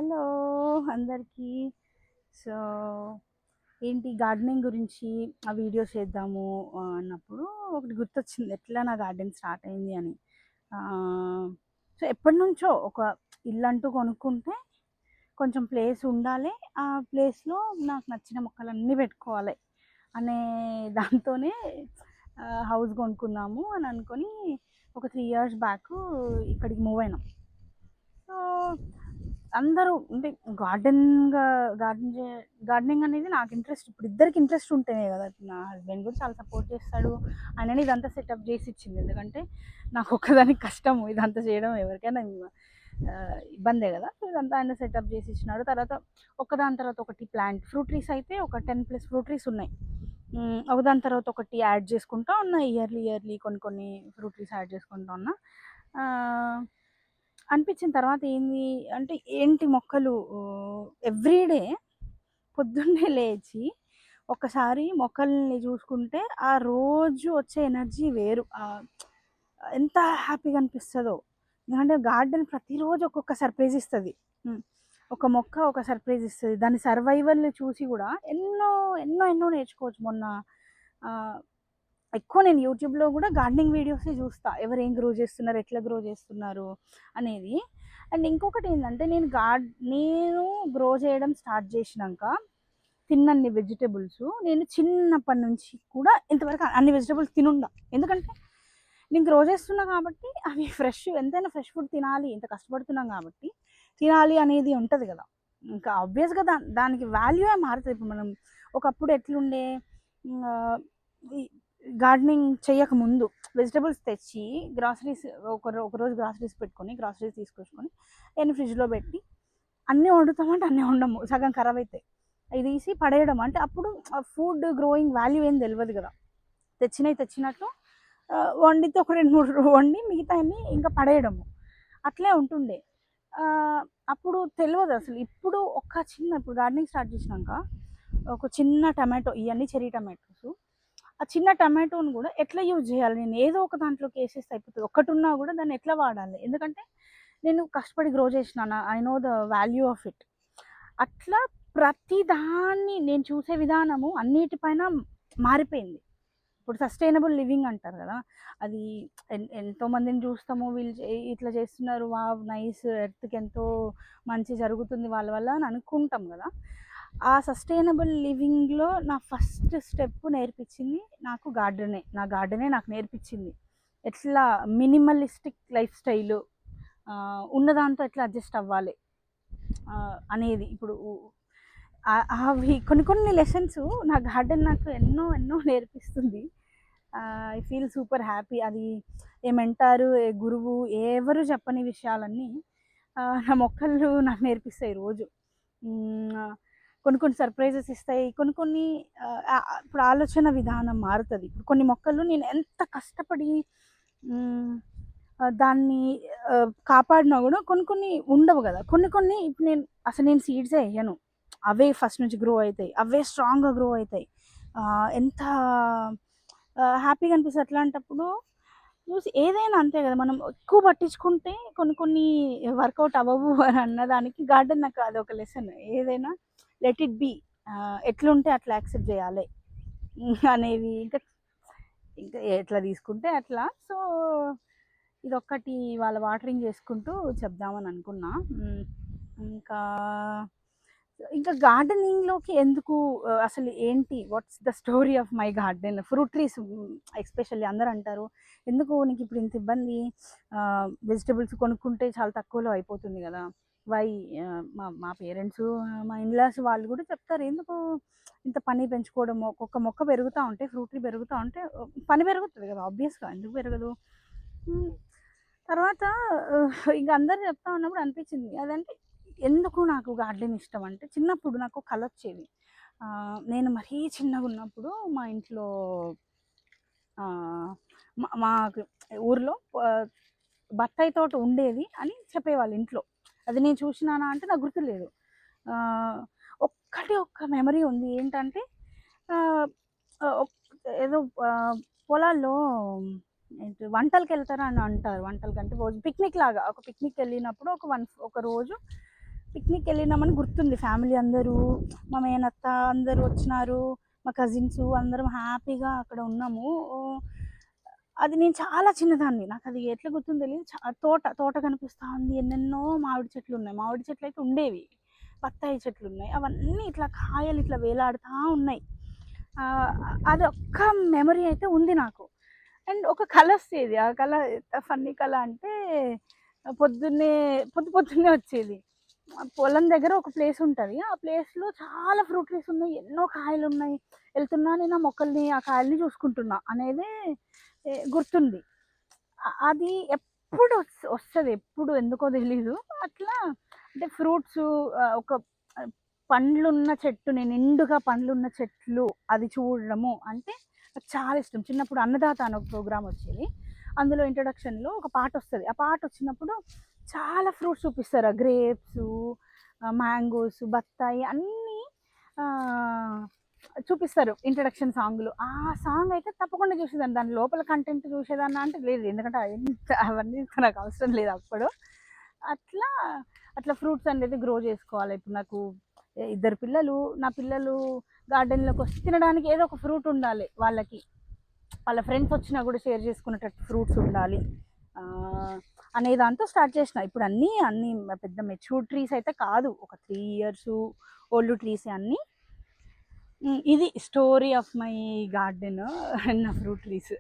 Hello అందరికీ. So, ఏంటి gardening గురించి వీడియోస్ చేద్దాము అన్నప్పుడు ఒకటి గుర్తొచ్చింది. ఎట్లా నా గార్డెన్ స్టార్ట్ అయింది అని. ఆహ్, సో, ఎప్పటినుంచో ఒక ఇల్లంటూ కొనుక్కుంటే కొంచెం ప్లేస్ ఉండాలి. ఆ ప్లేస్‌లో నాకు నచ్చిన మొక్కలన్నీ పెట్టుకోవాలి అనే దాంతోనే హౌస్ కొనుక్కుందాము అని అనుకోని ఒక 3 ఇయర్స్ బ్యాకు ఇక్కడికి మూవ్ అయినాం. సో, అందరూ అంటే గార్డెన్‌గా గార్డెన్ చే గార్డెనింగ్ అనేది నాకు ఇంట్రెస్ట్. ఇప్పుడు ఇద్దరికి ఇంట్రెస్ట్ ఉంటేనే కదా! నా హస్బెండ్ కూడా చాలా సపోర్ట్ చేస్తాడు. ఆయననే ఇదంతా సెటప్ చేసి ఇచ్చింది. ఎందుకంటే నాకు ఒక్కదానికి కష్టము ఇదంతా చేయడం. ఎవరికైనా ఇబ్బందే కదా! సో, ఇదంతా ఆయన సెటప్ చేసి ఇచ్చినాడు. తర్వాత ఒకదాని తర్వాత ఒకటి ఫ్రూట్ ట్రీస్ అయితే ఒక 10+ ఫ్రూట్ ట్రీస్ ఉన్నాయి. ఒకదాని తర్వాత ఒకటి యాడ్ చేసుకుంటా ఉన్నా. ఇయర్లీ కొన్ని కొన్ని ఫ్రూట్ ట్రీస్ యాడ్ చేసుకుంటా ఉన్నా. ఆహ్, అనిపించిన తర్వాత ఏంది అంటే ఏంటి మొక్కలు ఎవ్రీడే పొద్దున్నే లేచి ఒక్కసారి మొక్కల్ని చూసుకుంటే ఆ రోజు వచ్చే ఎనర్జీ వేరు. ఎంత హ్యాపీగా అనిపిస్తదో. ఎందుకంటే గార్డెన్ ప్రతిరోజు ఒక్కొక్క సర్ప్రైజ్ ఇస్తది. హ్మ్. ఒక మొక్క ఒక సర్ప్రైజ్ ఇస్తది. దాని సర్వైవల్‌ని చూసి గూడా ఎన్నో నేర్చుకోవచ్చు. మొన్న ఆహ్, ఎక్కువ నేను యూట్యూబ్‌లో గూడా గార్డెనింగ్ వీడియోసే జూస్తా. ఎవరేం గ్రో చేస్తున్నారు, ఎట్లా గ్రో చేస్తున్నారు అనేది. అండ్ ఇంకొకటేందంటే నేను గ్రో చేయడం స్టార్ట్ జేసినంక తిన్నన్ని వెజిటబుల్స్ నేను చిన్నప్పటి నుంచి కూడా ఇంతవరకు అన్ని వెజిటబుల్స్ తినుండ. ఎందుకంటే నేను గ్రో చేస్తున్నా కాబట్టి అవి ఎంతైనా ఫ్రెష్ ఫుడ్ తినాలి. ఇంత కష్టపడుతున్నాం కాబట్టి తినాలి అనేది ఉంటది గదా! ఇంకా ఆబ్వియస్‌గా దానికి వాల్యూయే మారుతది. ఇప్పుడు మనం ఒకప్పుడు ఎట్లుండే ఆహ్, ఈ గార్డెనింగ్ చెయ్యకముందు వెజిటబుల్స్ తెచ్చి గ్రాసరీస్ ఒకరోజు గ్రాసరీస్ పెట్టుకొని గ్రాసరీస్ తీసుకొచ్చుకొని ఫ్రిడ్జ్‌లో పెట్టి అన్నీ వండుతామంటే అన్నీ వండము. సగం ఖరాబయితాయి. అయి తీసి పడేయడం. అంటే అప్పుడు ఫుడ్ గ్రోయింగ్ వాల్యూ ఏం తెలవదు గదా! తెచ్చినట్టు వండితే ఒక 2, 3 వండి మిగతాయన్ని ఇంకా పడేయడము. అట్లే ఉంటుండే. ఆహ్, అప్పుడు తెలవదసలు. ఇప్పుడు గార్డెనింగ్ స్టార్ట్ చేసినంక ఒక చిన్న టమాటో ఇయన్నీ చెర్రీ టమాటోసు. ఆ చిన్న టమాటోని గూడా ఎట్లా యూజ్ జేయాలి? నేను ఏదో ఒక దాంట్లోకి ఏసేస్తే అయిపోతది. ఒక్కటున్నా గూడా దాన్ని ఎట్లా వాడాలి? ఎందుకంటే నేను కష్టపడి గ్రో చేసినాను. I know the value of it. అట్లా ప్రతి దాన్ని నేను చూసే విధానము అన్నిటిపైన మారిపోయింది. ఇప్పుడు సస్టైనబుల్ లివింగ్ అంటారు గదా! అది ఎంతో మందిని చూస్తాము. వీళ్ళు ఇట్లా చేస్తున్నారు. వావ్! నైస్ ఎర్త్‌కి ఎంతో మంచి జరుగుతుంది వాళ్ళ వల్ల అని అనుకుంటాం గదా! ఆ సస్టైనబుల్ లివింగ్‌లో నా ఫస్ట్ స్టెప్ నేర్పించింది నాకు గార్డెనే. నా గార్డెనే నాకు నేర్పించింది. ఎట్లా మినిమలిస్టిక్ లైఫ్ స్టైలు ఉన్న దాంతో ఎట్లా అడ్జస్ట్ అవ్వాలి అనేది. ఇప్పుడు అవి కొన్ని లెసన్స్ నా గార్డెన్ నాకు ఎన్నో నేర్పిస్తుంది. I feel super happy. అది ఏ మెంటారు, ఏ గురువు ఎవరు చెప్పని విషయాలన్నీ నా మొక్కలు నాకు నేర్పిస్తాయి రోజు. కొన్ని సర్ప్రైజెస్ ఇస్తాయి. కొన్ని ఇప్పుడు ఆలోచన విధానం మారుతది. ఇప్పుడు కొన్ని మొక్కలు నేను ఎంత కష్టపడి హ్మ్, దాన్ని కాపాడినా గూడా కొన్ని ఉండవు గదా! కొన్ని ఇప్పుడు నేను సీడ్సే ఎయ్యను. అవే ఫస్ట్ నుంచి గ్రో అయితాయి. అవే స్ట్రాంగ్‌గా గ్రో అయితాయి. ఎంత హ్యాపీగా అనిపిస్తది. అట్లాంటప్పుడు ఏదైనా అంతే గదా! మనం ఎక్కువ పట్టించుకుంటే కొన్ని వర్కౌట్ అవ్వవు అని అన్నదానికి గార్డెన్ నాకు అదొక లెసన్. ఏదైనా లెట్ ఇట్ బీ. ఎట్లుంటే అట్లా యాక్సెప్ట్ జేయాలి అనేవి ఇంకా ఎట్లా తీసుకుంటే అట్లా. సో, ఇదొక్కటి ఇవాళ వాటరింగ్ చేసుకుంటూ చెప్దామని అనుకున్నా. ఇంకా ఇంకా గార్డెనింగ్‌లోకి ఎందుకు అసలు ఏంటి? What's the story of my garden? Fruit trees especially అందరంటారు, "ఎందుకు నీకిప్పుడు ఇంత ఇబ్బంది? వెజిటబుల్స్ కొనుక్కుంటే చాలా తక్కువలో అయిపోతుంది గదా! వై?" మా మా పేరెంట్సు, మా ఇన్‌లాస్ వాళ్ళు గూడా చెప్తారు, "ఎందుకు ఇంత పని పెంచుకోవడము? ఒక్కొక్క మొక్క పెరుగుతా ఉంటే, ఫ్రూట్ ట్రీ పెరుగుతా ఉంటే పని పెరుగుతది గదా! ఆబ్వియస్‌గా ఎందుకు పెరగదు?" హ్మ్. తర్వాత ఇంక అందరూ చెప్తా ఉన్నప్పుడు అనిపించింది. అదంటే ఎందుకు నాకు గార్డెన్ ఇష్టమంటే, చిన్నప్పుడు నాకు కలొచ్చేది. నేను మరీ చిన్నగున్నప్పుడు మా ఇంట్లో ఆహ్, మాకు ఊర్లో బత్తాయి తోట ఉండేది అని చెప్పేవాళ్ళు ఇంట్లో. అది నేను చూషినానా అంటే నాకు గుర్తులేదు. ఆహ్, ఒక్క మెమరీ ఉంది. ఏంటంటే ఆహ్, ఒక్ ఏదో పొలాల్లో వంటలకెళ్తారు అని అంటారు. వంటలకంటే రోజు పిక్నిక్ లాగా ఒక పిక్నిక్‌కెళ్ళినప్పుడు ఒక రోజు పిక్నిక్ వెళ్ళినామని గుర్తుంది. ఫ్యామిలీ అందరూ, మా మేనత్త అందరూ వచ్చినారు, మా కజిన్స్ అందరం హ్యాపీగా అక్కడ ఉన్నాము. అది నేను చాలా చిన్నదాన్ని, నాకు అది ఎట్లా గుర్తుందో తెలియదు. తోట తోట కనిపిస్తూ ఉంది, ఎన్నెన్నో మామిడి చెట్లు ఉన్నాయి. మామిడి చెట్లు అయితే ఉండేవి, బత్తాయి చెట్లు ఉన్నాయి, అవన్నీ ఇట్లా కాయలు ఇట్లా వేలాడుతూ ఉన్నాయి. అది ఒక్క మెమరీ అయితే ఉంది నాకు. అండ్ ఒక కళ వచ్చేది, ఆ కళ ఎంత ఫన్నీ కళ అంటే పొద్దున్నే పొద్దున్నే వచ్చేది. పొలం దగ్గర ఒక ప్లేస్ ఉంటుంది, ఆ ప్లేస్లో చాలా ఫ్రూట్ ట్రీస్ ఉన్నాయి, ఎన్నో కాయలు ఉన్నాయి. వెళ్తున్నా నేను ఆ మొక్కల్ని ఆ కాయల్ని చూసుకుంటున్నా అనేది గుర్తుంది. అది ఎప్పుడు వస్తుంది, ఎప్పుడు ఎందుకో తెలీదు అట్లా. అంటే ఫ్రూట్స్, ఒక పండ్లున్న చెట్టుని, నిండుగా పండ్లున్న చెట్లు అది చూడడము అంటే నాకు చాలా ఇష్టం. చిన్నప్పుడు అన్నదాత అని ఒక ప్రోగ్రామ్ వచ్చేది, అందులో ఇంట్రొడక్షన్లో ఒక పాట వస్తుంది. ఆ పాట వచ్చినప్పుడు చాలా ఫ్రూట్స్ చూపిస్తారు, గ్రేప్స్, మ్యాంగోస్, బత్తాయి అన్నీ చూపిస్తారు ఇంట్రడక్షన్ సాంగ్లో. ఆ సాంగ్ అయితే తప్పకుండా చూసేదాన్ని. దాని లోపల కంటెంట్ చూసేదాన్ని అంటే లేదు, ఎందుకంటే అవన్నీ నాకు అవసరం లేదు అప్పుడు. అట్లా అట్లా ఫ్రూట్స్ అనేది గ్రో చేసుకోవాలి. ఇప్పుడు నాకు ఇద్దరు పిల్లలు, నా పిల్లలు గార్డెన్లోకి వచ్చి తినడానికి ఏదో ఒక ఫ్రూట్ ఉండాలి వాళ్ళకి, వాళ్ళ ఫ్రెండ్స్ వచ్చినా కూడా షేర్ చేసుకునేటట్టు ఫ్రూట్స్ ఉండాలి అనే దాంతో స్టార్ట్ చేసిన. ఇప్పుడు అన్నీ అన్నీ పెద్ద మెచ్యూర్ ట్రీస్ అయితే కాదు, ఒక 3 years ఓల్డ్ ట్రీస్ అన్నీ. ఇది story of my garden and నా ఫ్రూట్ ట్రీస్.